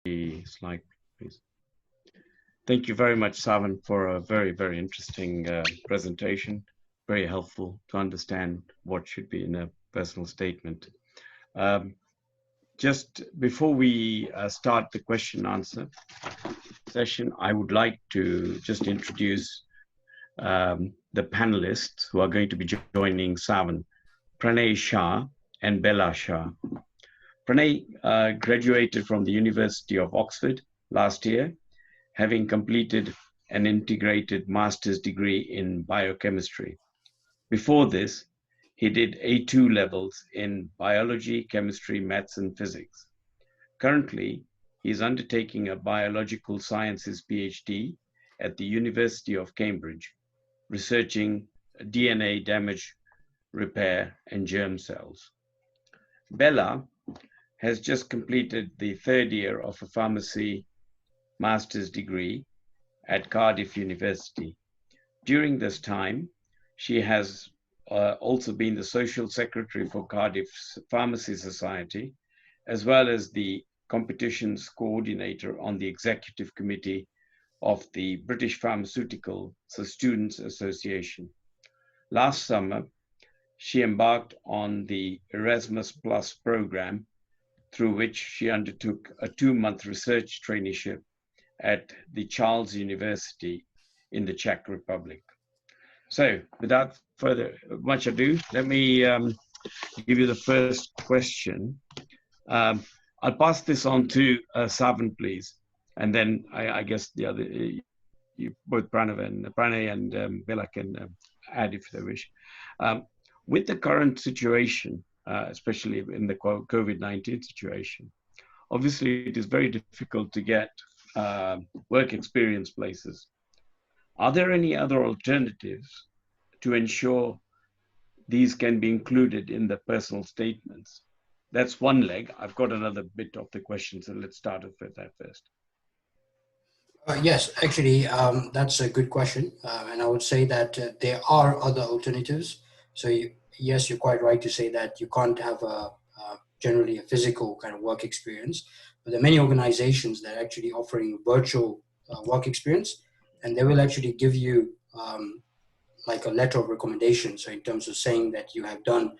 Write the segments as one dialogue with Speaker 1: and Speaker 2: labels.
Speaker 1: slide, please. Thank you very much, Savan, for a very, very interesting presentation. Very helpful to understand what should be in a personal statement. Just before we start the question answer session, I would like to just introduce the panelists who are going to be joining Savan, Pranay Shah and Bella Shah. Pranay graduated from the University of Oxford last year, having completed an integrated master's degree in biochemistry. Before this, he did A2 levels in biology, chemistry, maths, and physics. Currently, he is undertaking a biological sciences PhD at the University of Cambridge, researching DNA damage repair and germ cells. Bella has just completed the third year of a pharmacy master's degree at Cardiff University. During this time, she has also been the social secretary for Cardiff's Pharmacy Society, as well as the competitions coordinator on the executive committee of the British Pharmaceutical Students Association. Last summer, she embarked on the Erasmus Plus program, through which she undertook a 2-month research traineeship at the Charles University in the Czech Republic. So without much ado, let me give you the first question. I'll pass this on to Savan, please. And then I guess the other, both Pranay and Bella can add if they wish. With the current situation, especially in the COVID-19 situation, obviously it is very difficult to get work experience places. Are there any other alternatives to ensure these can be included in the personal statements? That's one leg. I've got another bit of the question, so let's start off with that first.
Speaker 2: Yes, actually, that's a good question. And I would say that there are other alternatives. So yes, you're quite right to say that you can't have generally a physical kind of work experience, but there are many organizations that are actually offering virtual work experience, and they will actually give you like a letter of recommendation. So in terms of saying that you have done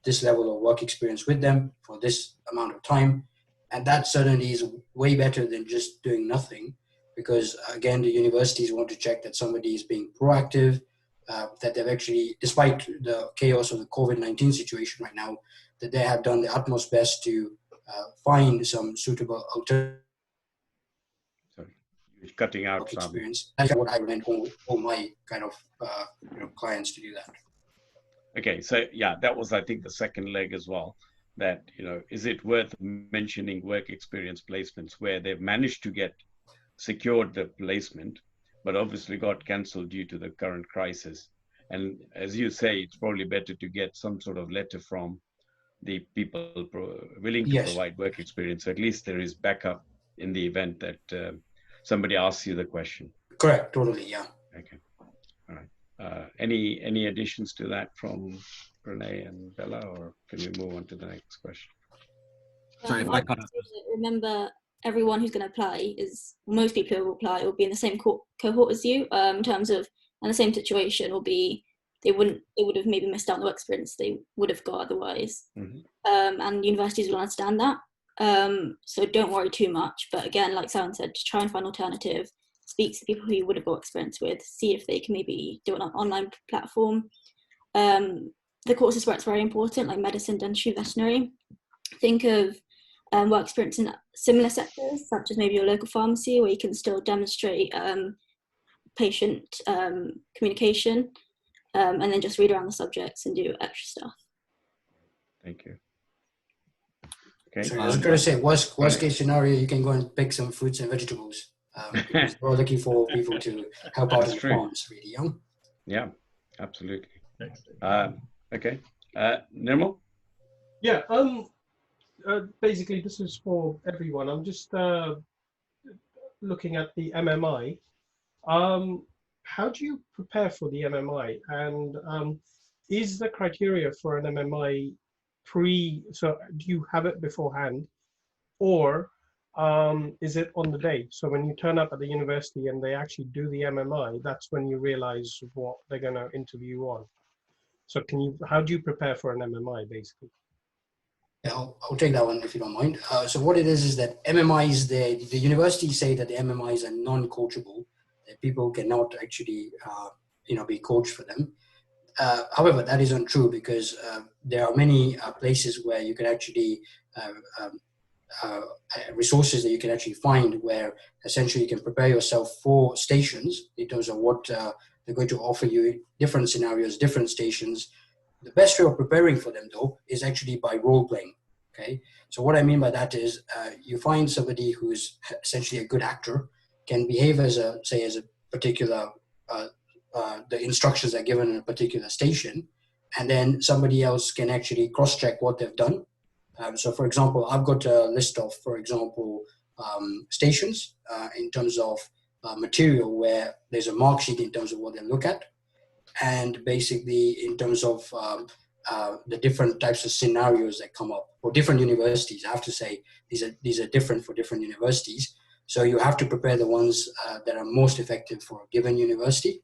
Speaker 2: this level of work experience with them for this amount of time. And that certainly is way better than just doing nothing, because again, the universities want to check that somebody is being proactive, that they've actually, despite the chaos of the COVID-19 situation right now, that they have done the utmost best to find some suitable alternative.
Speaker 1: Sorry, you're cutting out.
Speaker 2: Experience. That's what I recommend all my kind of clients to do that.
Speaker 1: Okay, so yeah, that was, I think, the second leg as well. That, is it worth mentioning work experience placements where they've managed to get secured the placement, but obviously got cancelled due to the current crisis? And as you say, it's probably better to get some sort of letter from the people willing to provide work experience. At least there is backup in the event that somebody asks you the question.
Speaker 2: Correct, totally, yeah.
Speaker 1: Okay, all right. Any additions to that from Pranay and Bella, or can we move on to the next question?
Speaker 3: Sorry, if I cut out. Remember, everyone who's going to apply most people who will apply will be in the same cohort as you, in terms of, and the same situation will be, they would have maybe missed out on the work experience they would have got otherwise. Mm-hmm. And universities will understand that. So don't worry too much. But again, like Savan said, just try and find an alternative. Speak to the people who you would have got experience with. See if they can maybe do it on an online platform. The courses where it's very important, like medicine, dentistry, veterinary. Think of work experience in similar sectors, such as maybe your local pharmacy, where you can still demonstrate patient communication, and then just read around the subjects and do extra stuff.
Speaker 1: Thank you. Okay.
Speaker 2: So I was going to say, worst case scenario, you can go and pick some fruits and vegetables. We're looking for people to help out in the farms, really.
Speaker 1: Yeah, absolutely. Okay. Nirmal?
Speaker 4: Yeah, basically this is for everyone. I'm just looking at the MMI. How do you prepare for the MMI? And is the criteria for an MMI so do you have it beforehand? Or is it on the day? So when you turn up at the university and they actually do the MMI, that's when you realize what they're going to interview you on. So how do you prepare for an MMI basically?
Speaker 2: Yeah, I'll take that one if you don't mind. So what it is that MMIs, the universities say that the MMIs are non-coachable, that people cannot actually, be coached for them. However, that is untrue because there are many places where you can actually um, resources that you can actually find where essentially you can prepare yourself for stations in terms of what they're going to offer you, different scenarios, different stations. The best way of preparing for them, though, is actually by role playing. Okay, so what I mean by that is you find somebody who's essentially a good actor, can behave as a particular the instructions are given in a particular station, and then somebody else can actually cross-check what they've done. So, for example, I've got a list of, for example, stations in terms of material where there's a mark sheet in terms of what they look at, and basically in terms of the different types of scenarios that come up for different universities. I have to say these are different for different universities. So you have to prepare the ones that are most effective for a given university.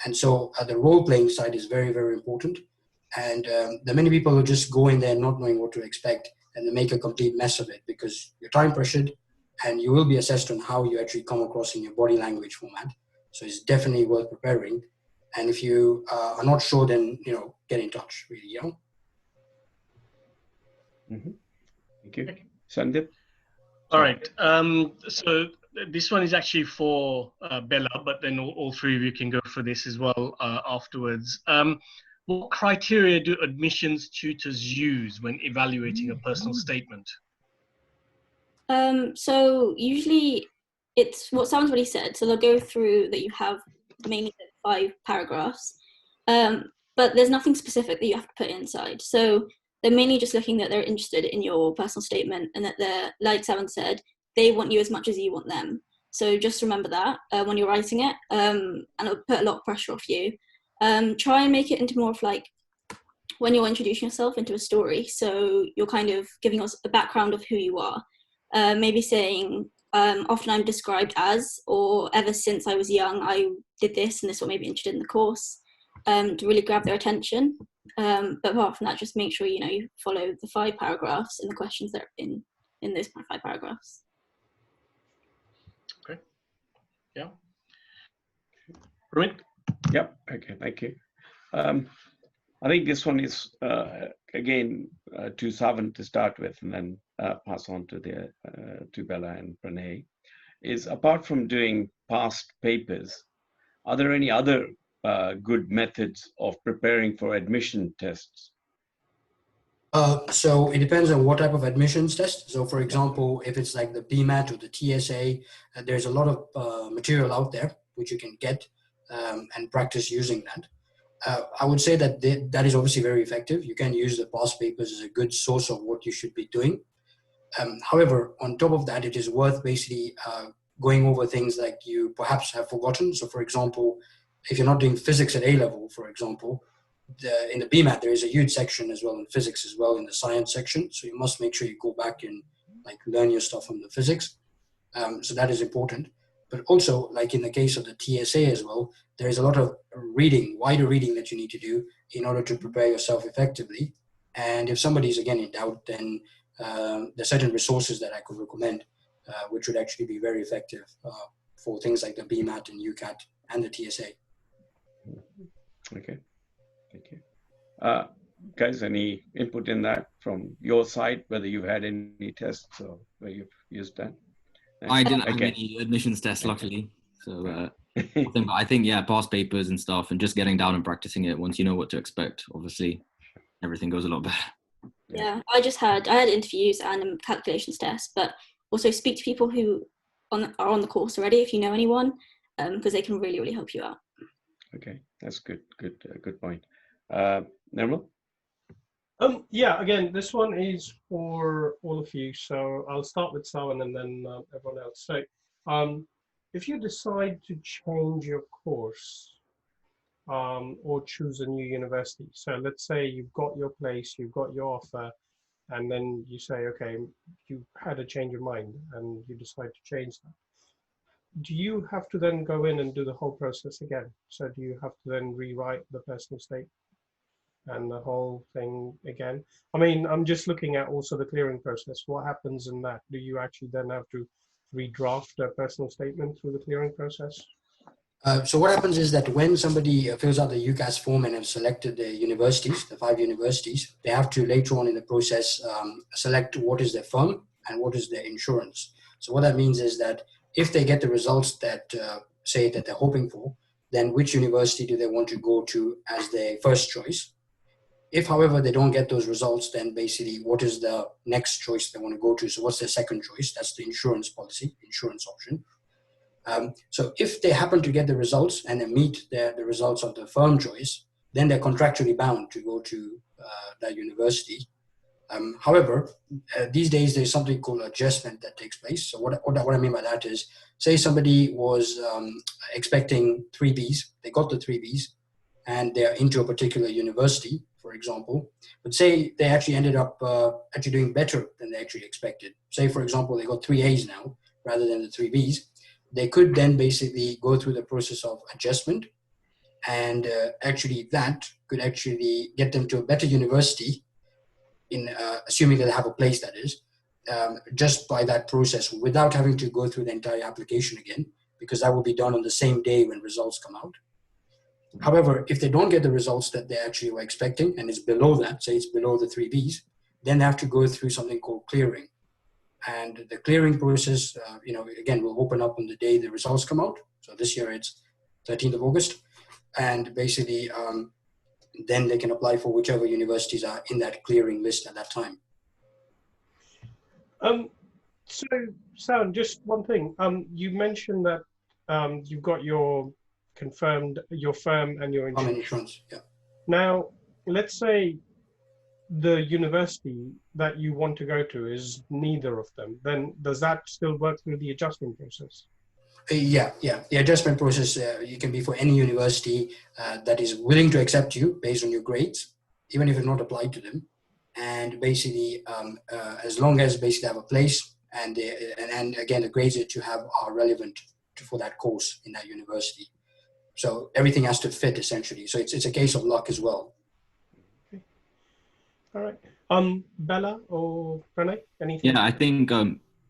Speaker 2: And so the role-playing side is very, very important. And there are many people who just go in there not knowing what to expect, and they make a complete mess of it because you're time pressured and you will be assessed on how you actually come across in your body language format. So it's definitely worth preparing. And if you are not sure, then, get in touch, really,
Speaker 1: Mm-hmm. Thank you. Sandeep?
Speaker 5: All right. So this one is actually for Bella, but then all three of you can go for this as well afterwards. What criteria do admissions tutors use when evaluating a personal statement?
Speaker 3: So usually it's what sounds what he said. So they'll go through that you have mainly 5 paragraphs, but there's nothing specific that you have to put inside. So they're mainly just looking that they're interested in your personal statement and that they're, like Savan said, they want you as much as you want them. So just remember that when you're writing it, and it'll put a lot of pressure off you. Try and make it into more of like when you're introducing yourself into a story. So you're kind of giving us a background of who you are. Maybe saying, often I'm described as, or ever since I was young, I did this and this, or maybe interested in the course, to really grab their attention. But apart from that, just make sure, you follow the 5 paragraphs and the questions that are in those 5 paragraphs.
Speaker 5: Okay. Yeah. Rohit?
Speaker 1: Yep. Okay. Thank you. I think this one is, again, to Savan to start with, and then pass on to Bella and Pranay, is apart from doing past papers, are there any other good methods of preparing for admission tests?
Speaker 2: So it depends on what type of admissions test. So, for example, if it's like the BMAT or the TSA, there's a lot of material out there which you can get and practice using that. I would say that that is obviously very effective. You can use the past papers as a good source of what you should be doing. However, on top of that, it is worth basically going over things like you perhaps have forgotten. So, for example, if you're not doing physics at A level, for example, in the BMAT, there is a huge section as well in physics as well in the science section. So you must make sure you go back and like learn your stuff from the physics. So that is important. But also, like in the case of the TSA as well, there is a lot of reading, wider reading that you need to do in order to prepare yourself effectively. And if somebody is again in doubt, then there are certain resources that I could recommend, which would actually be very effective for things like the BMAT and UCAT and the TSA.
Speaker 1: Okay. Thank you. Guys, any input in that from your side, whether you've had any tests or where you've used that?
Speaker 6: I didn't have any admissions tests, luckily. So I think, yeah, past papers and stuff, and just getting down and practicing it. Once you know what to expect, obviously, everything goes a lot better.
Speaker 3: Yeah, I had interviews and a calculations test, but also speak to people who are on the course already, if you know anyone, because they can really, really help you out.
Speaker 1: Okay, that's good point. Nirmal?
Speaker 4: Yeah, again, this one is for all of you. So I'll start with Savan and then everyone else. So if you decide to change your course or choose a new university, so let's say you've got your place, you've got your offer, and then you say, okay, you had a change of mind and you decide to change that. Do you have to then go in and do the whole process again? So do you have to then rewrite the personal statement and the whole thing again? I mean, I'm just looking at also the clearing process. What happens in that? Do you actually then have to redraft a personal statement through the clearing process?
Speaker 2: So what happens is that when somebody fills out the UCAS form and have selected the universities, the 5 universities, they have to later on in the process select what is their firm and what is their insurance. So what that means is that if they get the results that say that they're hoping for, then which university do they want to go to as their first choice? If, however, they don't get those results, then basically what is the next choice they want to go to? So what's their second choice? That's the insurance policy, insurance option. So if they happen to get the results and they meet the results of the firm choice, then they're contractually bound to go to that university. However, these days there's something called adjustment that takes place. So what I mean by that is, say somebody was expecting 3 Bs, they got the 3 Bs, and they're into a particular university, for example, but say they actually ended up actually doing better than they actually expected. Say, for example, they got 3 As now rather than the 3 Bs. They could then basically go through the process of adjustment, and actually that could actually get them to a better university, in assuming that they have a place, that is, just by that process, without having to go through the entire application again, because that will be done on the same day when results come out. However, if they don't get the results that they actually were expecting, and it's below that, say it's below the 3 Bs, then they have to go through something called clearing. And the clearing process, again, will open up on the day the results come out. So this year it's 13th of August. And basically, then they can apply for whichever universities are in that clearing list at that time.
Speaker 4: So, Sam, just one thing. You mentioned that you've got your confirmed, your firm and your insurance.
Speaker 2: Yeah.
Speaker 4: Now, let's say the university that you want to go to is neither of them. Then does that still work through the adjustment process?
Speaker 2: Yeah. The adjustment process, you can be for any university that is willing to accept you based on your grades, even if you've not applied to them. And basically, as long as basically have a place, and again, the grades that you have are relevant for that course in that university. So everything has to fit, essentially. So it's a case of luck as well.
Speaker 4: Okay. All right. Bella or Pranay, anything?
Speaker 6: Yeah, I think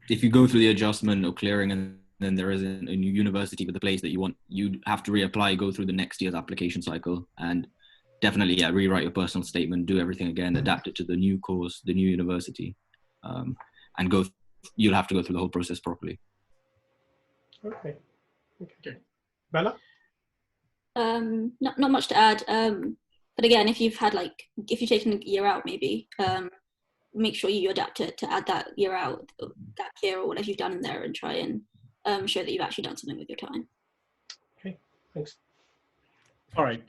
Speaker 6: if you go through the adjustment or clearing and then there isn't a new university with the place that you want, you'd have to reapply, go through the next year's application cycle, and definitely, rewrite your personal statement, do everything again, adapt it to the new course, the new university, and you'll have to go through the whole process properly.
Speaker 4: Okay. Bella?
Speaker 3: Not much to add. But again, if you've taken a year out, maybe make sure you adapt it to add that year out, that year or whatever you've done in there, and try and show that you've actually done something with your time.
Speaker 4: Okay, thanks.
Speaker 5: All right.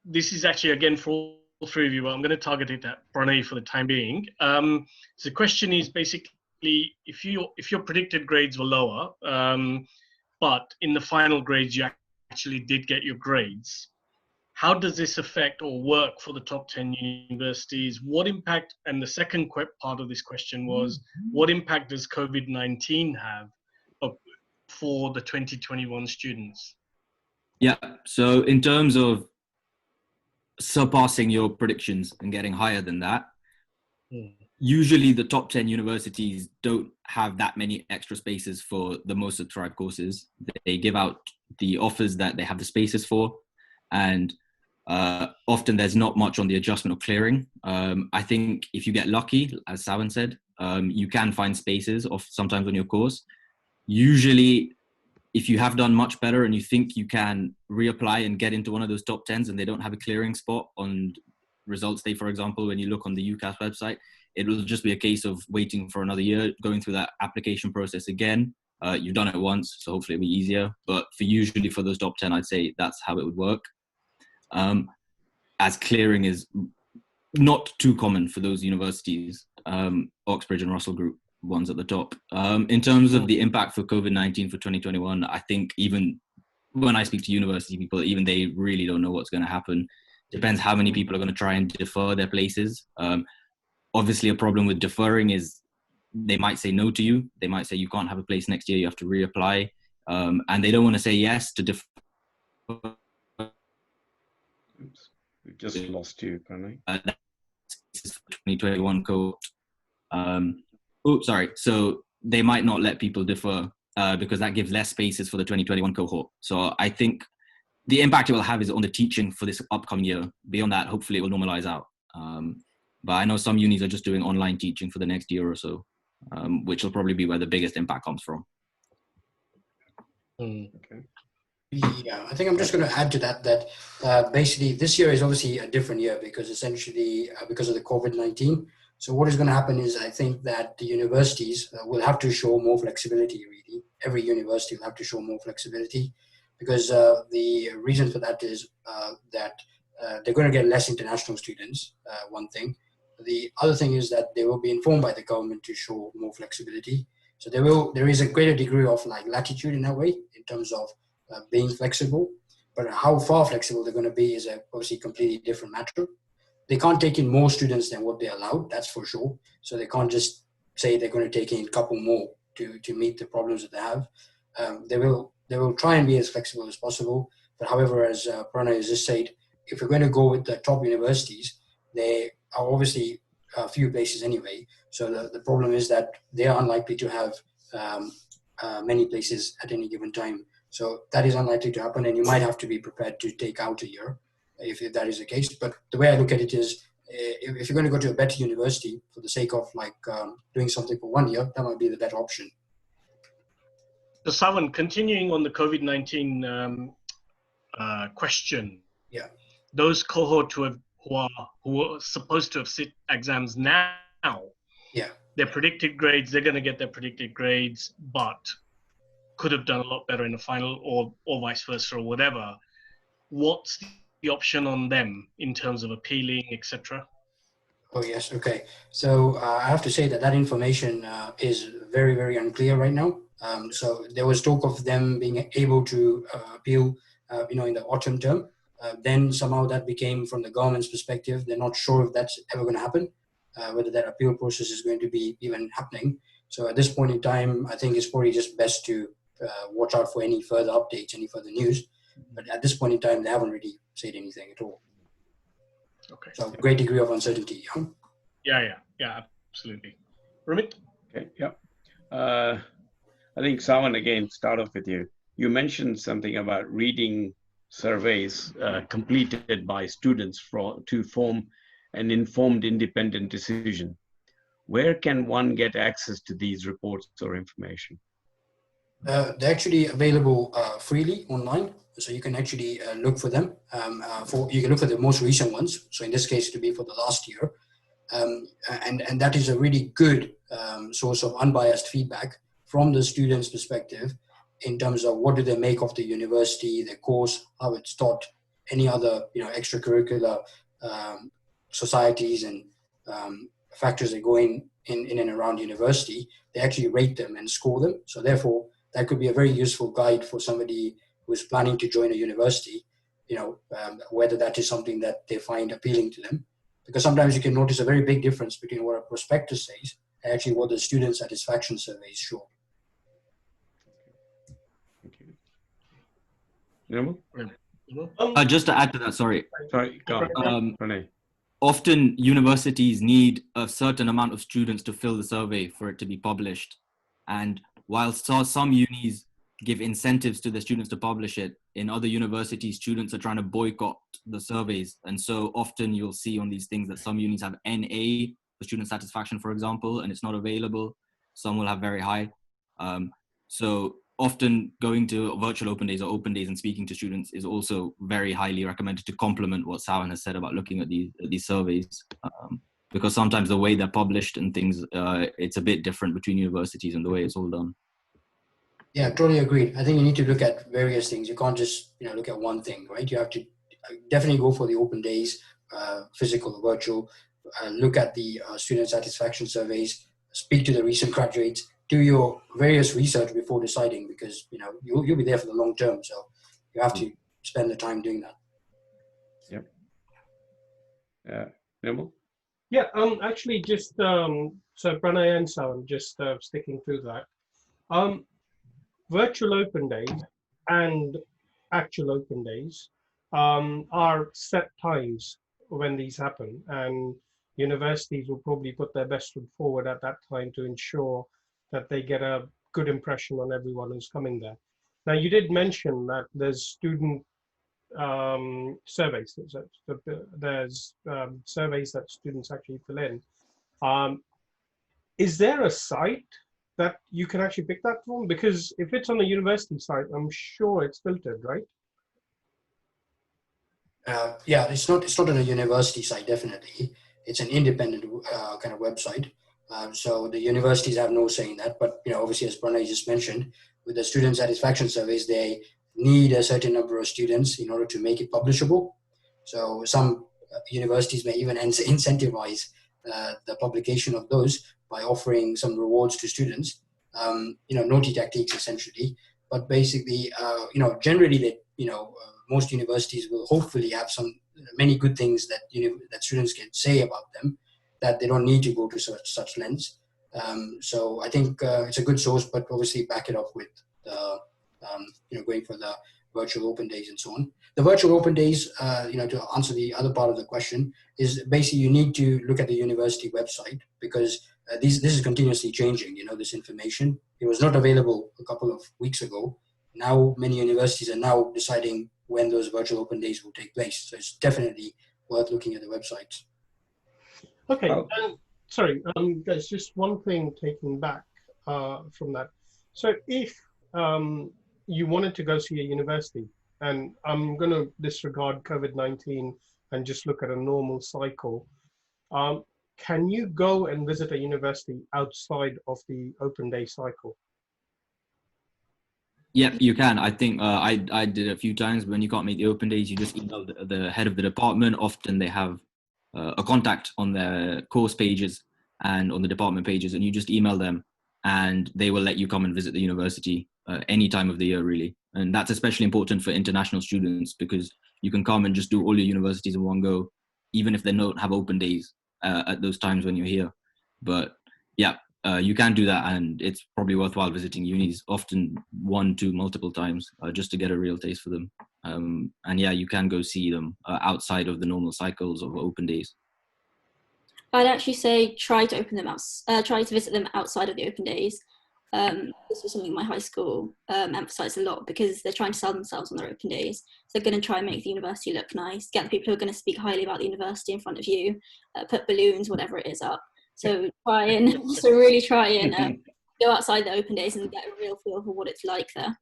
Speaker 5: This is actually again for all 3 of you, but I'm going to target it at Pranay for the time being. So the question is basically, if your predicted grades were lower, but in the final grades you actually did get your grades, how does this affect or work for the top 10 universities? What impact, and the second part of this question was, what impact does COVID-19 have for the 2021 students?
Speaker 6: Yeah, so in terms of surpassing your predictions and getting higher than that, usually the top 10 universities don't have that many extra spaces for the most subscribed courses. They give out the offers that they have the spaces for, and often there's not much on the adjustment or clearing. I think if you get lucky, as Sawan said, you can find spaces sometimes on your course. Usually, if you have done much better and you think you can reapply and get into one of those top 10s and they don't have a clearing spot on results day, for example, when you look on the UCAS website, it will just be a case of waiting for another year, going through that application process again. You've done it once, so hopefully it'll be easier. But usually for those top 10, I'd say that's how it would work. As clearing is not too common for those universities, Oxbridge and Russell Group ones at the top. In terms of the impact for COVID-19 for 2021, I think even when I speak to university people, even they really don't know what's going to happen. Depends how many people are going to try and defer their places. obviously a problem with deferring is they might say no to you. They might say you can't have a place next year, you have to reapply. And they don't want to say yes to defer.
Speaker 1: Oops, we just lost you, Pranay.
Speaker 6: 2021 cohort. Sorry. So they might not let people defer because that gives less spaces for the 2021 cohort. So I think the impact it will have is on the teaching for this upcoming year. Beyond that, hopefully it will normalize out. But I know some unis are just doing online teaching for the next year or so, which will probably be where the biggest impact comes from.
Speaker 1: Okay.
Speaker 2: Yeah, I think I'm just going to add to that, basically this year is obviously a different year because essentially because of the COVID-19. So what is going to happen is I think that the universities will have to show more flexibility, really. Every university will have to show more flexibility because the reason for that is that they're going to get less international students, one thing. The other thing is that they will be informed by the government to show more flexibility. So there is a greater degree of like latitude in that way in terms of being flexible, but how far flexible they're going to be is obviously a completely different matter. They can't take in more students than what they allowed, that's for sure. So they can't just say they're going to take in a couple more to meet the problems that they have. They will try and be as flexible as possible. But however, as Pranay has just said, if we're going to go with the top universities, they are obviously a few places anyway. So the problem is that they are unlikely to have many places at any given time. So that is unlikely to happen, and you might have to be prepared to take out a year if that is the case. But the way I look at it is, if you're going to go to a better university for the sake of like doing something for 1 year, that might be the better option.
Speaker 5: So Savan, continuing on the COVID-19 question,
Speaker 2: Yeah,
Speaker 5: those cohort who are supposed to have sit exams now,
Speaker 2: yeah,
Speaker 5: their predicted grades, they're going to get their predicted grades, but could have done a lot better in the final, or vice versa, or whatever. What's the option on them in terms of appealing, etc.?
Speaker 2: Oh yes, okay. So I have to say that information is very, very unclear right now. So there was talk of them being able to appeal, in the autumn term. Then somehow that became, from the government's perspective, they're not sure if that's ever going to happen, whether that appeal process is going to be even happening. So at this point in time, I think it's probably just best to watch out for any further updates, any further news. But at this point in time, they haven't really said anything at all.
Speaker 5: Okay.
Speaker 2: So great degree of uncertainty.
Speaker 5: Yeah, absolutely. Ramit?
Speaker 1: Okay, yeah. I think Savan, again, start off with you. You mentioned something about reading surveys completed by students to form an informed, independent decision. Where can one get access to these reports or information?
Speaker 2: They're actually available freely online, so you can actually look for them. You can look for the most recent ones. So in this case, to be for the last year, and that is a really good source of unbiased feedback from the students' perspective in terms of what do they make of the university, the course, how it's taught, any other extracurricular societies and factors that go in and around university. They actually rate them and score them. So therefore, that could be a very useful guide for somebody who's planning to join a university, whether that is something that they find appealing to them. Because sometimes you can notice a very big difference between what a prospectus says and actually what the student satisfaction surveys show.
Speaker 1: Thank you.
Speaker 6: Just to add to that, sorry,
Speaker 1: go on. Pranay.
Speaker 6: Often universities need a certain amount of students to fill the survey for it to be published. And while some unis give incentives to the students to publish it, in other universities, students are trying to boycott the surveys. And so often you'll see on these things that some unis have NA for student satisfaction, for example, and it's not available. Some will have very high. So often going to virtual open days or open days and speaking to students is also very highly recommended to complement what Savan has said about looking at these surveys. Because sometimes the way they're published and things, it's a bit different between universities and the way it's all done.
Speaker 2: Yeah, totally agreed. I think you need to look at various things. You can't just look at one thing, right? You have to definitely go for the open days, physical or virtual. Look at the student satisfaction surveys. Speak to the recent graduates. Do your various research before deciding, because you'll be there for the long term. So you have to spend the time doing that.
Speaker 1: Yep. Nirmal?
Speaker 4: Yeah, actually, just so Pranay and Sawan, just sticking to that. Virtual open days and actual open days are set times when these happen, and universities will probably put their best foot forward at that time to ensure that they get a good impression on everyone who's coming there. Now, you did mention that there's student surveys. There's surveys that students actually fill in. Is there a site that you can actually pick that from? Because if it's on a university site, I'm sure it's filtered, right?
Speaker 2: Yeah, it's not on a university site, definitely. It's an independent kind of website. So the universities have no say in that. But obviously, as Pranay just mentioned, with the student satisfaction surveys, they need a certain number of students in order to make it publishable. So some universities may even incentivize the publication of those by offering some rewards to students. Naughty tactics essentially. But basically, generally most universities will hopefully have many good things that that students can say about them, that they don't need to go to such lengths. So I think it's a good source, but obviously back it up with the going for the virtual open days and so on. The virtual open days, to answer the other part of the question, is basically you need to look at the university website, because this is continuously changing. This information, it was not available a couple of weeks ago. Now many universities are now deciding when those virtual open days will take place. So it's definitely worth looking at the website.
Speaker 4: Okay, sorry, there's just one thing taking back from that. So if you wanted to go see a university, and I'm going to disregard COVID-19 and just look at a normal cycle, can you go and visit a university outside of the open day cycle?
Speaker 6: Yep, you can. I think I did a few times. When you can't make the open days, you just email the head of the department. Often they have a contact on their course pages and on the department pages, and you just email them and they will let you come and visit the university any time of the year, really. And that's especially important for international students, because you can come and just do all your universities in one go, even if they don't have open days at those times when you're here. But yeah, you can do that, and it's probably worthwhile visiting unis, often 1 to multiple times, just to get a real taste for them. And yeah, you can go see them outside of the normal cycles of open days.
Speaker 3: I'd actually say try to visit them outside of the open days. This was something my high school emphasised a lot, because they're trying to sell themselves on their open days. So they're going to try and make the university look nice, get the people who are going to speak highly about the university in front of you, put balloons, whatever it is, up. So really try and go outside the open days and get a real feel for what it's like there.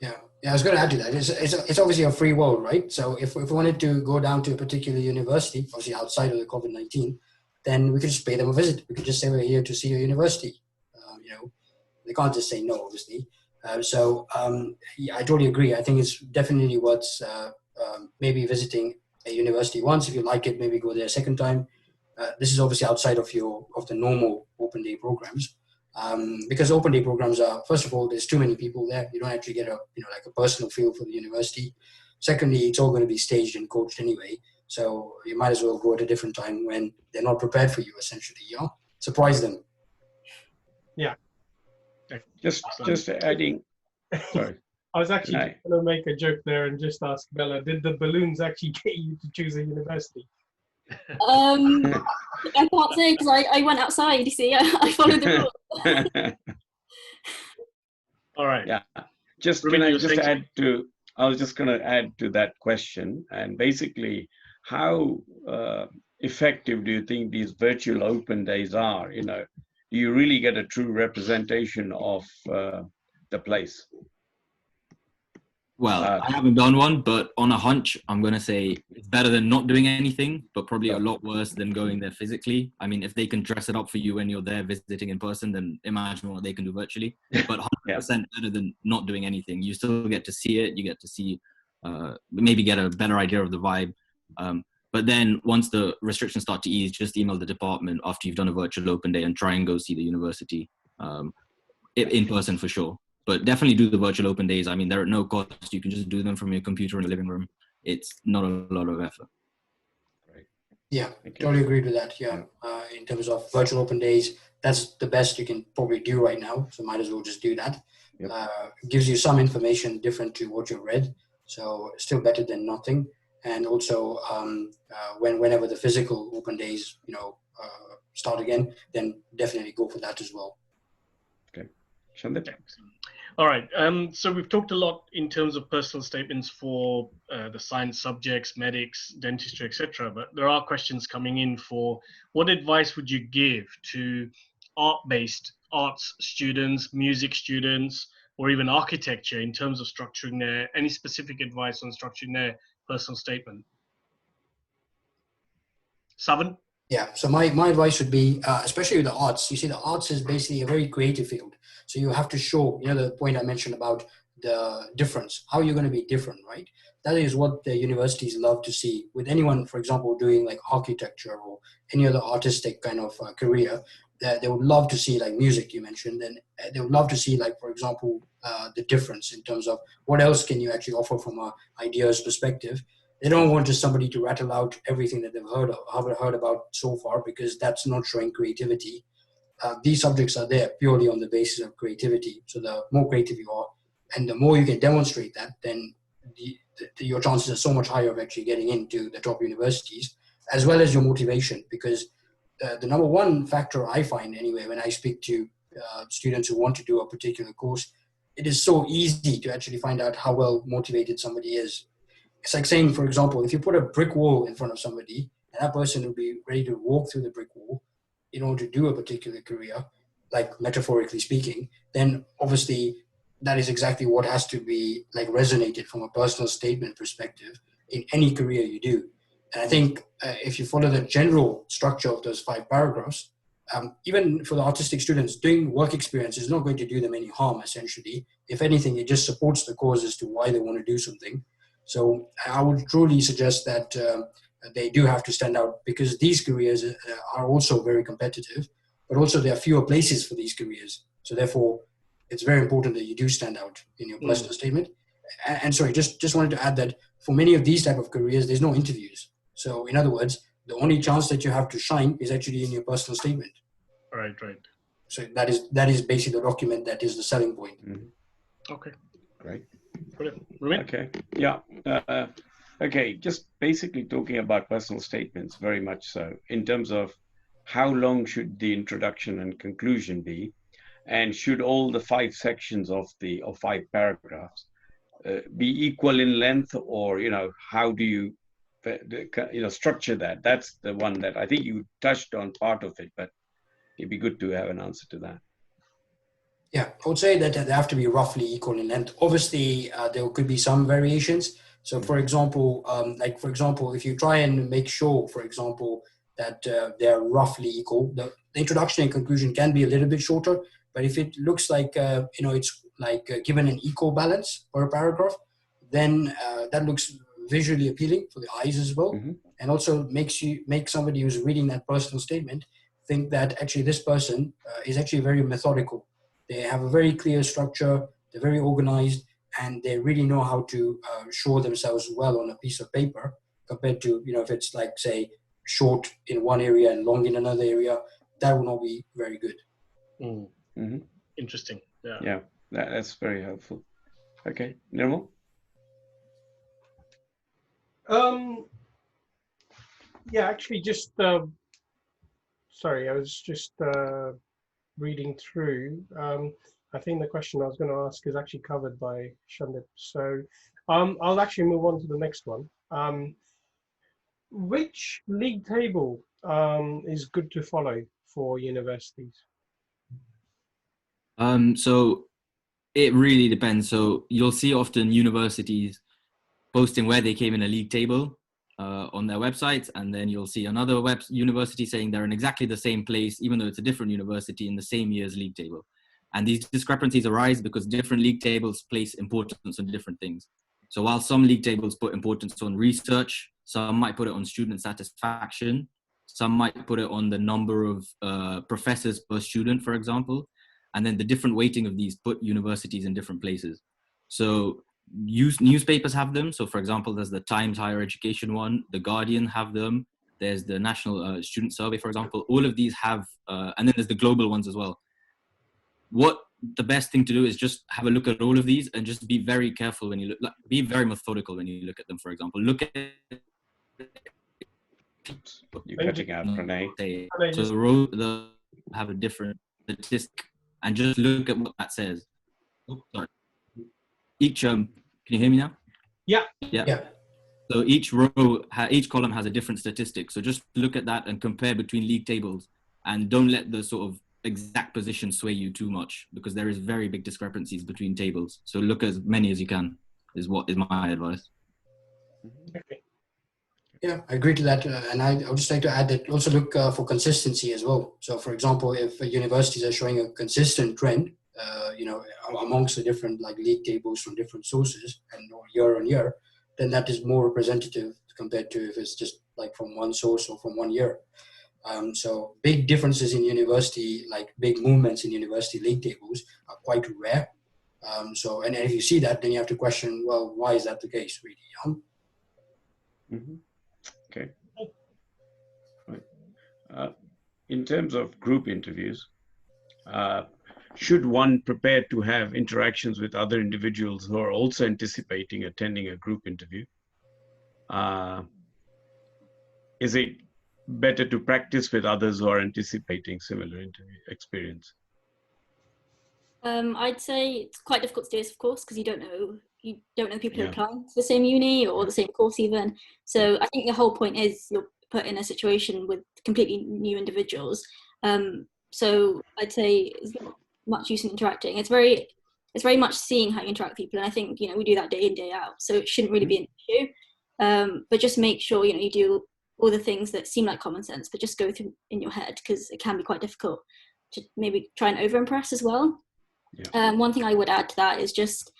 Speaker 2: Yeah, I was going to add to that. It's obviously a free world, right? So if we wanted to go down to a particular university, obviously outside of the COVID-19, then we could just pay them a visit. We could just say we're here to see your university. They can't just say no, obviously. Yeah, I totally agree. I think it's definitely worth maybe visiting a university once. If you like it, maybe go there a second time. This is obviously outside of the normal open day programs, because open day programs are, first of all, there's too many people there. You don't actually get a personal feel for the university. Secondly, it's all going to be staged and coached anyway, so you might as well go at a different time when they're not prepared for you. Essentially, surprise them.
Speaker 4: Yeah.
Speaker 1: Just adding. Sorry.
Speaker 4: I was actually going to make a joke there and just ask Bella, did the balloons actually get you to choose a university?
Speaker 3: I can't say, because I went outside, you see. I followed the rules.
Speaker 5: All right.
Speaker 1: Yeah. I was just going to add to that question. And basically, how effective do you think these virtual open days are? Do you really get a true representation of the place?
Speaker 6: Well, I haven't done one, but on a hunch, I'm going to say it's better than not doing anything, but probably a lot worse than going there physically. I mean, if they can dress it up for you when you're there visiting in person, then imagine what they can do virtually. But 100% better than not doing anything. You still get to see it. You get to see, maybe get a better idea of the vibe. But then once the restrictions start to ease, just email the department after you've done a virtual open day and try and go see the university in person for sure. But definitely do the virtual open days. I mean, they're at no cost. You can just do them from your computer in the living room. It's not a lot of effort.
Speaker 1: Right.
Speaker 2: Yeah,
Speaker 1: Okay.
Speaker 2: totally agree with that. Yeah, in terms of virtual open days, that's the best you can probably do right now. So might as well just do that.
Speaker 1: Yep.
Speaker 2: It gives you some information different to what you've read, so still better than nothing. And also, whenever the physical open days, start again, then definitely go for that as well.
Speaker 1: Okay, Shandip.
Speaker 5: All right. So we've talked a lot in terms of personal statements for the science subjects, medics, dentistry, etc. But there are questions coming in for what advice would you give to art-based arts students, music students, or even architecture in terms of structuring any specific advice on structuring their personal statement? Savan?
Speaker 2: Yeah, so my advice would be, especially with the arts, you see, the arts is basically a very creative field. So you have to show, the point I mentioned about the difference, how you're going to be different, right? That is what the universities love to see with anyone, for example, doing like architecture or any other artistic kind of career, that they would love to see, like music you mentioned, and they would love to see, like, for example, the difference in terms of what else can you actually offer from a ideas perspective. They don't want just somebody to rattle out everything that they've heard about so far, because that's not showing creativity. These subjects are there purely on the basis of creativity. So the more creative you are, and the more you can demonstrate that, then your chances are so much higher of actually getting into the top universities, as well as your motivation. Because the number one factor I find anyway, when I speak to students who want to do a particular course, it is so easy to actually find out how well motivated somebody is. It's like saying, for example, if you put a brick wall in front of somebody, and that person will be ready to walk through the brick wall in order to do a particular career, like metaphorically speaking, then obviously that is exactly what has to be like resonated from a personal statement perspective in any career you do. And I think if you follow the general structure of those 5 paragraphs, even for the artistic students, doing work experience is not going to do them any harm, essentially. If anything, it just supports the cause as to why they want to do something. So I would truly suggest that they do have to stand out, because these careers are also very competitive, but also there are fewer places for these careers. So therefore, it's very important that you do stand out in your personal statement. And sorry, just wanted to add that for many of these type of careers, there's no interviews. So in other words, the only chance that you have to shine is actually in your personal statement.
Speaker 5: Right.
Speaker 2: So that is basically the document that is the selling point.
Speaker 5: Okay.
Speaker 1: Great.
Speaker 5: Brilliant.
Speaker 1: Okay. Yeah. Okay. Just basically talking about personal statements, very much so, in terms of how long should the introduction and conclusion be, and should all the 5 sections of 5 paragraphs be equal in length, or how do you structure that? That's the one that I think you touched on part of it, but it'd be good to have an answer to that.
Speaker 2: Yeah, I would say that they have to be roughly equal in length. Obviously, there could be some variations. So, for example, if you try and make sure, for example, that they're roughly equal, the introduction and conclusion can be a little bit shorter. But if it looks like it's like given an equal balance per paragraph, then that looks visually appealing for the eyes as well, and also make somebody who's reading that personal statement think that actually this person is actually very methodical. They have a very clear structure, they're very organized, and they really know how to show themselves well on a piece of paper, compared to, if it's like, say, short in one area and long in another area, that will not be very good.
Speaker 5: Interesting.
Speaker 1: Yeah, that's very helpful. Okay, Nirmal?
Speaker 4: Yeah, actually, just sorry, I was just reading through. I think the question I was going to ask is actually covered by Shandip. So I'll actually move on to the next one. Which league table is good to follow for universities?
Speaker 6: So it really depends. So you'll see often universities posting where they came in a league table on their websites, and then you'll see another university saying they're in exactly the same place, even though it's a different university in the same year's league table. And these discrepancies arise because different league tables place importance on different things. So while some league tables put importance on research, some might put it on student satisfaction, some might put it on the number of professors per student, for example. And then the different weighting of these put universities in different places. So newspapers have them. So for example, there's the Times Higher Education one, the Guardian have them, there's the National Student Survey, for example. All of these have, and then there's the global ones as well. What the best thing to do is just have a look at all of these and just be very careful when you look, be very methodical when you look at them. For example, look at
Speaker 1: You're cutting out, Pranay.
Speaker 6: so the row have a different statistic, and just look at what that says. Oh, sorry. Each can you hear me now?
Speaker 4: Yeah.
Speaker 6: So each row, each column has a different statistic. So just look at that and compare between league tables, and don't let the sort of exact position sway you too much, because there is very big discrepancies between tables. So look as many as you can is my advice.
Speaker 4: Okay.
Speaker 2: Yeah, I agree to that. And I would just like to add that also look for consistency as well. So for example, if universities are showing a consistent trend, amongst the different like league tables from different sources and year on year, then that is more representative compared to if it's just like from one source or from 1 year. So big differences in university, like big movements in university league tables are quite rare. And if you see that, then you have to question, well, why is that the case really?
Speaker 1: Mm-hmm. Okay. Right. In terms of group interviews, should one prepare to have interactions with other individuals who are also anticipating attending a group interview? Is it better to practice with others who are anticipating similar interview experience?
Speaker 3: I'd say it's quite difficult to do this, of course, because you don't know the people who are applying to the same uni or the same course even. So I think the whole point is you're put in a situation with completely new individuals. So I'd say it's not much use in interacting. It's very much seeing how you interact with people, and I think we do that day in, day out. So it shouldn't really be an issue. But just make sure you do all the things that seem like common sense, but just go through in your head, because it can be quite difficult to maybe try and over-impress as well. Yeah. One thing I would add to that is just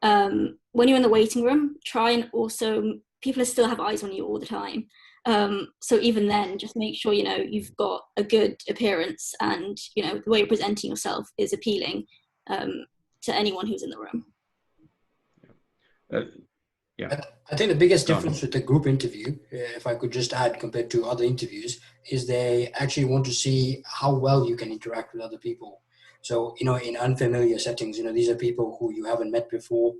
Speaker 3: when you're in the waiting room, try and also, people still have eyes on you all the time. So even then, just make sure you've got a good appearance, and the way you're presenting yourself is appealing to anyone who's in the room.
Speaker 1: Yeah.
Speaker 2: I think the biggest difference with the group interview, if I could just add, compared to other interviews, is they actually want to see how well you can interact with other people. So, in unfamiliar settings, these are people who you haven't met before,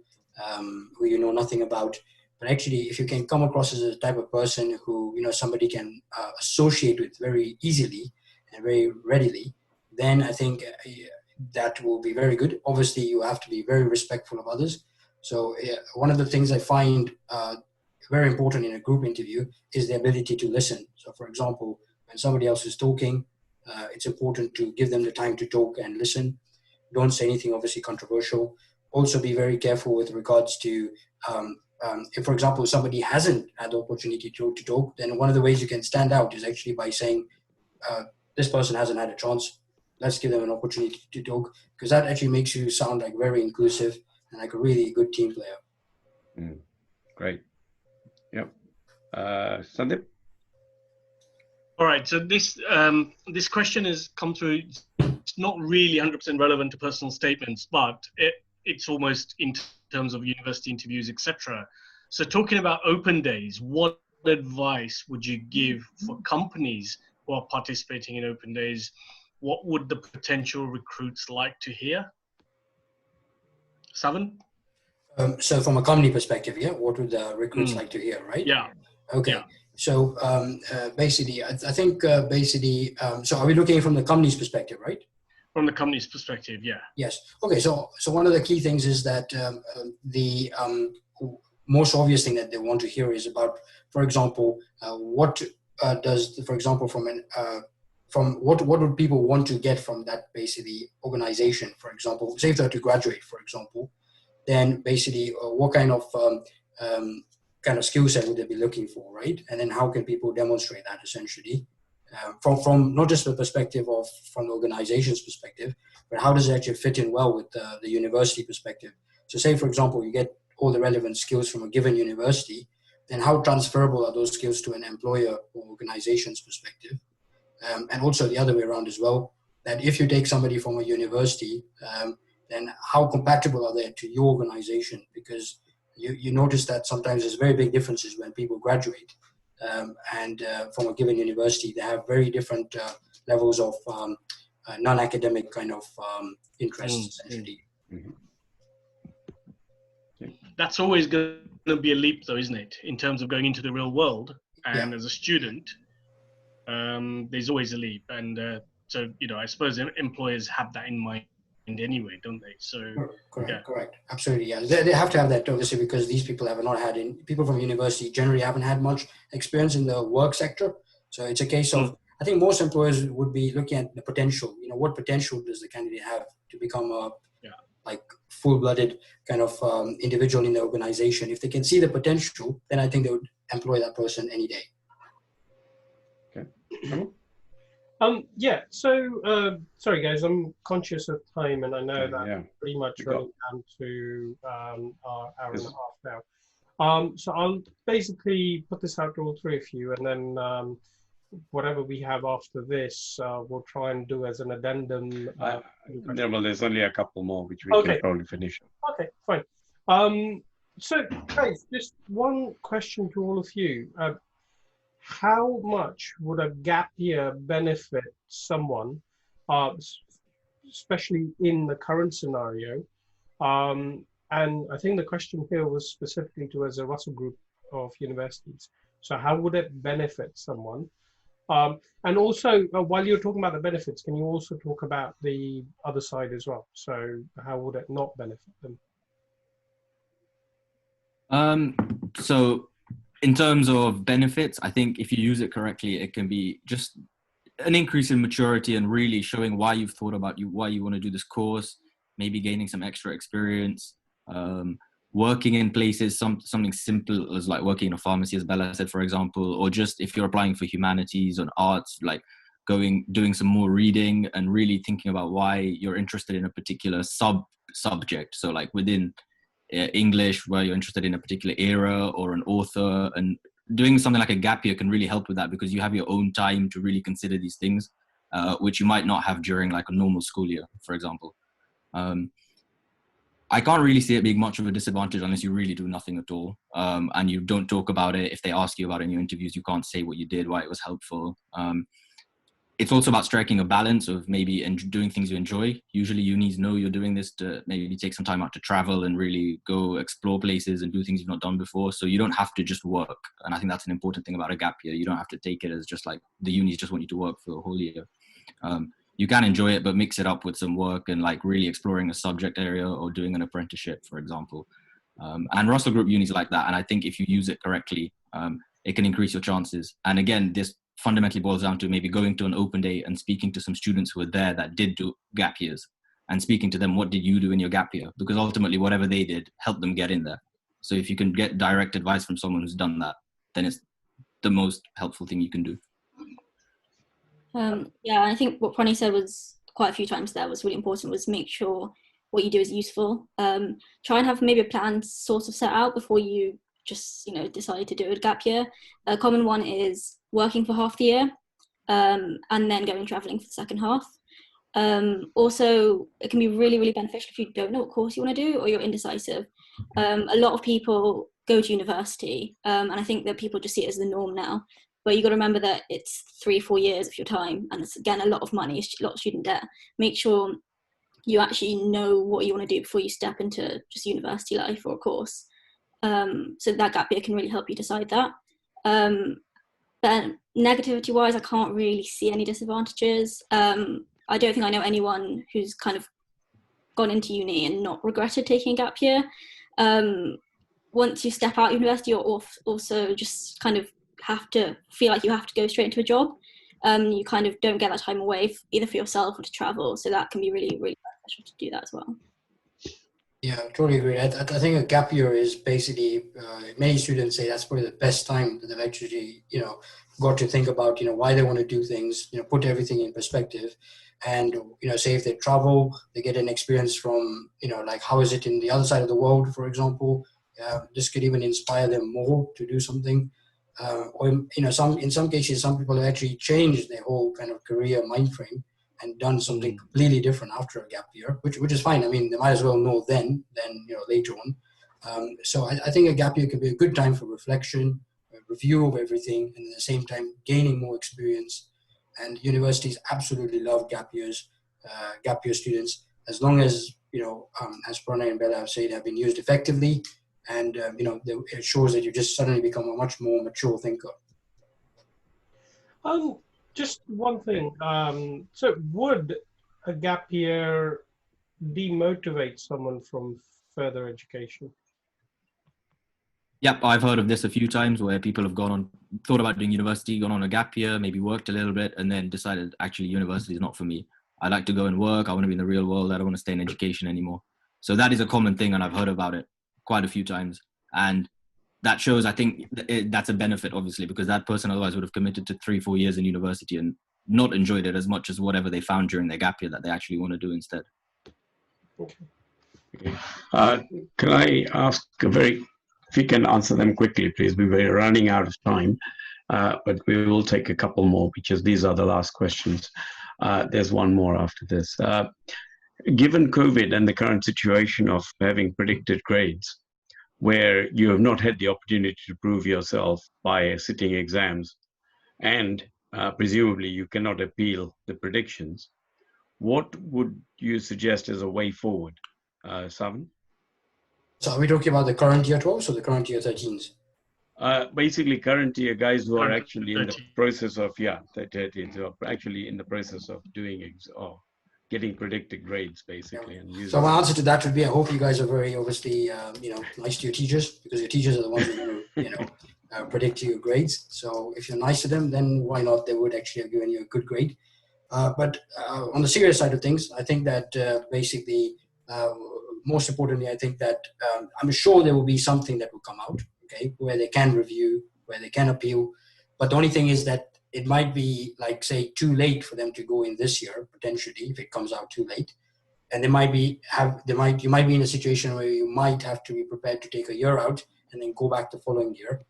Speaker 2: who you know nothing about. But actually, if you can come across as a type of person who, somebody can associate with very easily and very readily, then I think that will be very good. Obviously, you have to be very respectful of others. So one of the things I find very important in a group interview is the ability to listen. So for example, when somebody else is talking, it's important to give them the time to talk and listen. Don't say anything obviously controversial. Also be very careful with regards to, if for example, somebody hasn't had the opportunity to talk, then one of the ways you can stand out is actually by saying, this person hasn't had a chance. Let's give them an opportunity to talk, because that actually makes you sound like very inclusive and like a really good team player.
Speaker 1: Great. Yep. Sandeep?
Speaker 5: All right. So this question has come through. It's not really 100% relevant to personal statements, but it's almost in terms of university interviews, etc. So talking about open days, what advice would you give for companies who are participating in open days? What would the potential recruits like to hear? Savan?
Speaker 2: So from a company perspective, what would the recruits like to hear, right?
Speaker 5: Yeah.
Speaker 2: Okay.
Speaker 5: Yeah.
Speaker 2: So basically, I think so are we looking from the company's perspective, right?
Speaker 5: From the company's perspective, yeah.
Speaker 2: Yes. Okay. So one of the key things is that the most obvious thing that they want to hear is about, for example, what does, for example, from what would people want to get from that basically organization? For example, say if they're to graduate, for example, then basically what kind of skill set would they be looking for, right? And then how can people demonstrate that essentially from not just the perspective of from the organization's perspective, but how does it actually fit in well with the university perspective? So say, for example, you get all the relevant skills from a given university, then how transferable are those skills to an employer or organization's perspective? And also the other way around as well, that if you take somebody from a university, then how compatible are they to your organization? Because you notice that sometimes there's very big differences when people graduate. and from a given university, they have very different levels of non-academic kind of interests, essentially.
Speaker 1: Mhm.
Speaker 5: That's always going to be a leap, though, isn't it? In terms of going into the real world, and as a student, there's always a leap, and so I suppose employers have that in mind anyway, don't they? So
Speaker 2: correct, absolutely, yeah. They have to have that, obviously, because these people have not had people from university generally haven't had much experience in the work sector. So it's a case of I think most employers would be looking at the potential. What potential does the candidate have to become a like full-blooded kind of individual in the organization? If they can see the potential, then I think they would employ that person any day.
Speaker 1: Okay.
Speaker 4: So sorry guys, I'm conscious of time, and I know that pretty much running down to our hour and a half now. So I'll basically put this out to all three of you, and then whatever we have after this, we'll try and do as an addendum.
Speaker 1: There's only a couple more which we can probably finish.
Speaker 4: Okay, fine. So guys, just one question to all of you. How much would a gap year benefit someone, especially in the current scenario? And I think the question here was specifically to as a Russell Group of universities. So how would it benefit someone? And also, while you're talking about the benefits, can you also talk about the other side as well? So how would it not benefit them?
Speaker 6: So in terms of benefits, I think if you use it correctly, it can be just an increase in maturity and really showing why you've thought about why you want to do this course, maybe gaining some extra experience, working in places, something simple as like working in a pharmacy, as Bella said, for example, or just if you're applying for humanities and arts, like doing some more reading and really thinking about why you're interested in a particular subject. So like within English, where you're interested in a particular era or an author, and doing something like a gap year can really help with that because you have your own time to really consider these things, which you might not have during like a normal school year, for example. I can't really see it being much of a disadvantage unless you really do nothing at all, and you don't talk about it. If they ask you about it in your interviews, you can't say what you did, why it was helpful. It's also about striking a balance of maybe doing things you enjoy. Usually unis know you're doing this to maybe take some time out to travel and really go explore places and do things you've not done before. So you don't have to just work. And I think that's an important thing about a gap year. You don't have to take it as just like the unis just want you to work for a whole year. You can enjoy it, but mix it up with some work and like really exploring a subject area or doing an apprenticeship, for example. And Russell Group unis like that. And I think if you use it correctly, it can increase your chances. And again, this fundamentally boils down to maybe going to an open day and speaking to some students who were there that did do gap years and speaking to them, what did you do in your gap year? Because ultimately whatever they did helped them get in there. So if you can get direct advice from someone who's done that, then it's the most helpful thing you can do.
Speaker 3: Yeah, I think what Pranay said was quite a few times there was really important, was make sure what you do is useful. Try and have maybe a plan sort of set out before you just decide to do a gap year. A common one is working for half the year and then going traveling for the second half. Also, it can be really, really beneficial if you don't know what course you want to do or you're indecisive. A lot of people go to university and I think that people just see it as the norm now. But you got to remember that it's 3-4 years of your time, and it's again a lot of money, a lot of student debt. Make sure you actually know what you want to do before you step into just university life or a course. So that gap year can really help you decide that. But negativity-wise, I can't really see any disadvantages. I don't think I know anyone who's kind of gone into uni and not regretted taking a gap year. Once you step out of university, you're also just kind of have to feel like you have to go straight into a job. You kind of don't get that time away either for yourself or to travel, so that can be really, really beneficial to do that as well.
Speaker 2: Yeah, totally agree. I think a gap year is basically, many students say that's probably the best time that they've actually, got to think about, why they want to do things, put everything in perspective. And, say if they travel, they get an experience from, like how is it in the other side of the world, for example. This could even inspire them more to do something. Or in some cases, some people have actually changed their whole kind of career mind frame and done something completely different after a gap year, which is fine. I mean, they might as well know then than later on. So I think a gap year could be a good time for reflection, review of everything, and at the same time gaining more experience. And universities absolutely love gap year students, as long as, as Pranay and Bella have said, have been used effectively, and it shows that you just suddenly become a much more mature thinker.
Speaker 4: Just one thing. So would a gap year demotivate someone from further education?
Speaker 6: Yep, I've heard of this a few times where people have thought about doing university, gone on a gap year, maybe worked a little bit, and then decided actually university is not for me. I like to go and work. I want to be in the real world. I don't want to stay in education anymore. So that is a common thing, and I've heard about it quite a few times. And that shows, I think, that's a benefit, obviously, because that person otherwise would have committed to 3-4 years in university and not enjoyed it as much as whatever they found during their gap year that they actually want to do instead.
Speaker 1: Okay. Can I ask if you can answer them quickly, please? We're running out of time, but we will take a couple more, because these are the last questions. There's one more after this. Given COVID and the current situation of having predicted grades, where you have not had the opportunity to prove yourself by sitting exams, and presumably you cannot appeal the predictions, what would you suggest as a way forward, Savan?
Speaker 2: So are we talking about the current year 12s or the current year 13s?
Speaker 1: Basically, current year guys who are actually in the process of, actually in the process of doing or getting predicted grades, basically. And
Speaker 2: so my answer to that would be, I hope you guys are very obviously, nice to your teachers, because your teachers are the ones who predict your grades. So if you're nice to them, then why not? They would actually have given you a good grade. But on the serious side of things, I think that basically, most importantly, I think that I'm sure there will be something that will come out, okay, where they can review, where they can appeal. But the only thing is that it might be, like, say, too late for them to go in this year, potentially, if it comes out too late. And you might be in a situation where you might have to be prepared to take a year out and then go back the following year.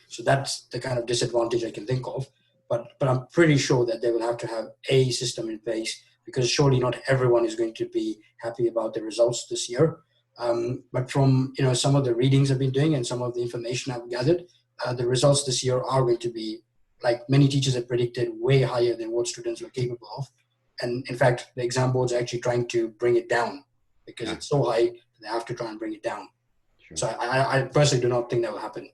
Speaker 2: So that's the kind of disadvantage I can think of. But I'm pretty sure that they will have to have a system in place, because surely not everyone is going to be happy about the results this year. But from some of the readings I've been doing and some of the information I've gathered, the results this year are going to be, like many teachers have predicted, way higher than what students were capable of. And in fact, the exam boards are actually trying to bring it down, because it's so high, they have to try and bring it down. Sure. So I personally do not think that will happen.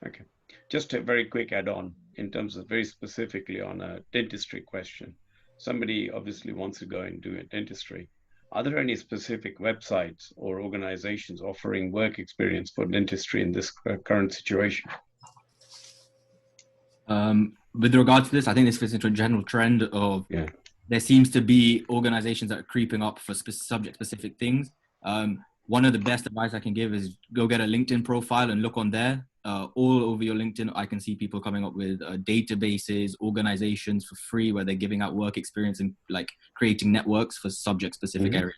Speaker 1: Okay. Just a very quick add-on in terms of very specifically on a dentistry question. Somebody obviously wants to go and do a dentistry. Are there any specific websites or organizations offering work experience for dentistry in this current situation?
Speaker 6: With regard to this, I think this fits into a general trend of there seems to be organizations that are creeping up for subject-specific things. One of the best advice I can give is go get a LinkedIn profile and look on there. All over your LinkedIn, I can see people coming up with databases, organizations for free, where they're giving out work experience and like creating networks for subject-specific areas.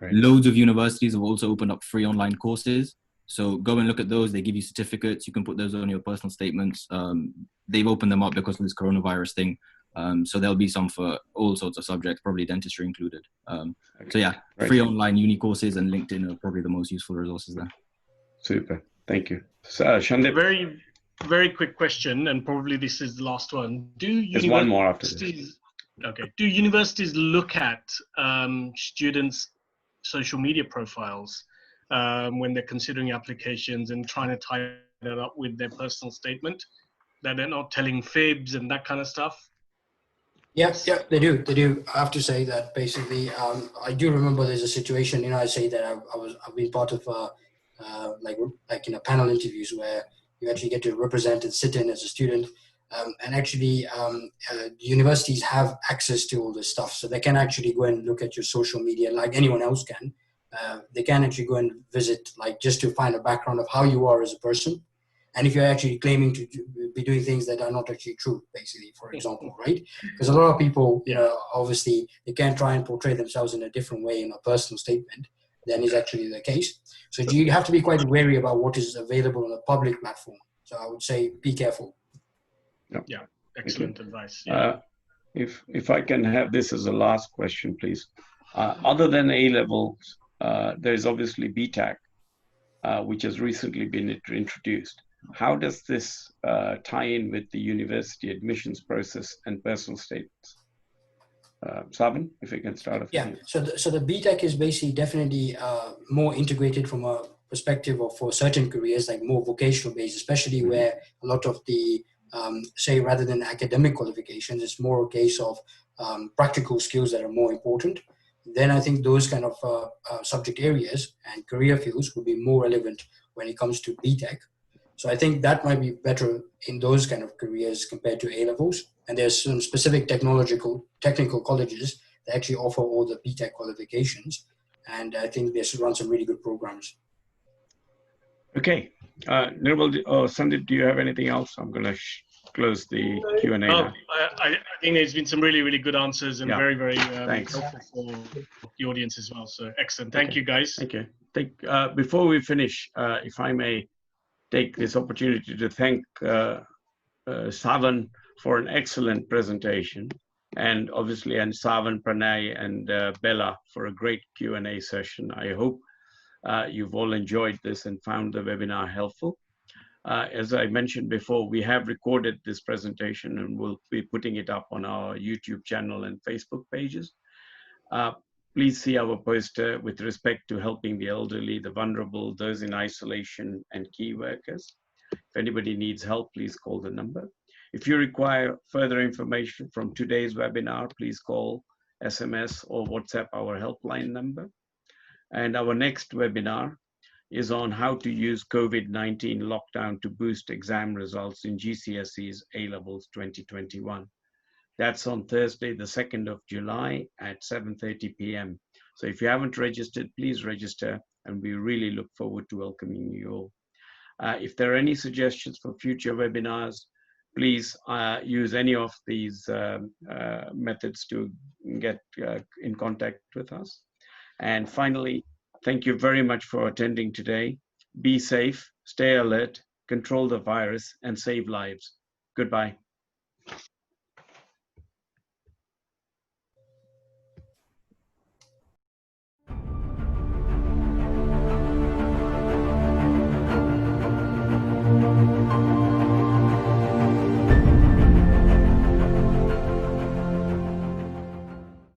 Speaker 6: Loads of universities have also opened up free online courses. So go and look at those. They give you certificates. You can put those on your personal statements. They've opened them up because of this coronavirus thing. So there'll be some for all sorts of subjects, probably dentistry included. So yeah, free online uni courses and LinkedIn are probably the most useful resources there.
Speaker 1: Super. Thank you. So, Shandip.
Speaker 5: Very, very quick question, and probably this is the last one.
Speaker 1: There's one more after this.
Speaker 5: Okay. Do universities look at students' social media profiles when they're considering applications and trying to tie that up with their personal statement, that they're not telling fibs and that kind of stuff?
Speaker 2: Yeah, they do. I have to say that basically, I do remember there's a situation, I say that I've been part of panel interviews where you actually get to represent and sit in as a student. And actually, universities have access to all this stuff. So they can actually go and look at your social media like anyone else can. They can actually go and visit, like, just to find a background of how you are as a person. And if you're actually claiming to be doing things that are not actually true, basically, for example, right? Because a lot of people, obviously, they can try and portray themselves in a different way in a personal statement than is actually the case. So you have to be quite wary about what is available on a public platform. So I would say be careful.
Speaker 5: Yeah, excellent advice.
Speaker 1: Yeah. If I can have this as a last question, please. Other than A-levels, there is obviously BTAC, which has recently been introduced. how does this tie in with the university admissions process and personal statements? Savan, if you can start off.
Speaker 2: Yeah, so the BTEC is basically definitely more integrated from a perspective of for certain careers, like more vocational based, especially where a lot of the, say, rather than academic qualifications, it's more a case of practical skills that are more important. Then I think those kind of subject areas and career fields would be more relevant when it comes to BTEC. So I think that might be better in those kind of careers compared to A-levels. And there's some specific technical colleges that actually offer all the BTEC qualifications. And I think they should run some really good programs.
Speaker 1: Okay. Nirmal or Sandip, do you have anything else? I'm going to close the Q&A now.
Speaker 5: I think there's been some really, really good answers and very, very
Speaker 1: Thanks.
Speaker 5: helpful for the audience as well. So excellent. Thank you, guys.
Speaker 1: Thank you. Before we finish, if I may take this opportunity to thank Savan for an excellent presentation, and obviously, and Savan, Pranay, and Bella for a great Q&A session. I hope you've all enjoyed this and found the webinar helpful. As I mentioned before, we have recorded this presentation and we'll be putting it up on our YouTube channel and Facebook pages. Please see our poster with respect to helping the elderly, the vulnerable, those in isolation, and key workers. If anybody needs help, please call the number. If you require further information from today's webinar, please call, SMS, or WhatsApp our helpline number. And our next webinar is on how to use COVID-19 lockdown to boost exam results in GCSEs A-levels 2021. That's on Thursday, the 2nd of July at 7:30 p.m. So if you haven't registered, please register, and we really look forward to welcoming you all. If there are any suggestions for future webinars, please use any of these methods to get in contact with us. And finally, thank you very much for attending today. Be safe, stay alert, control the virus, and save lives. Goodbye.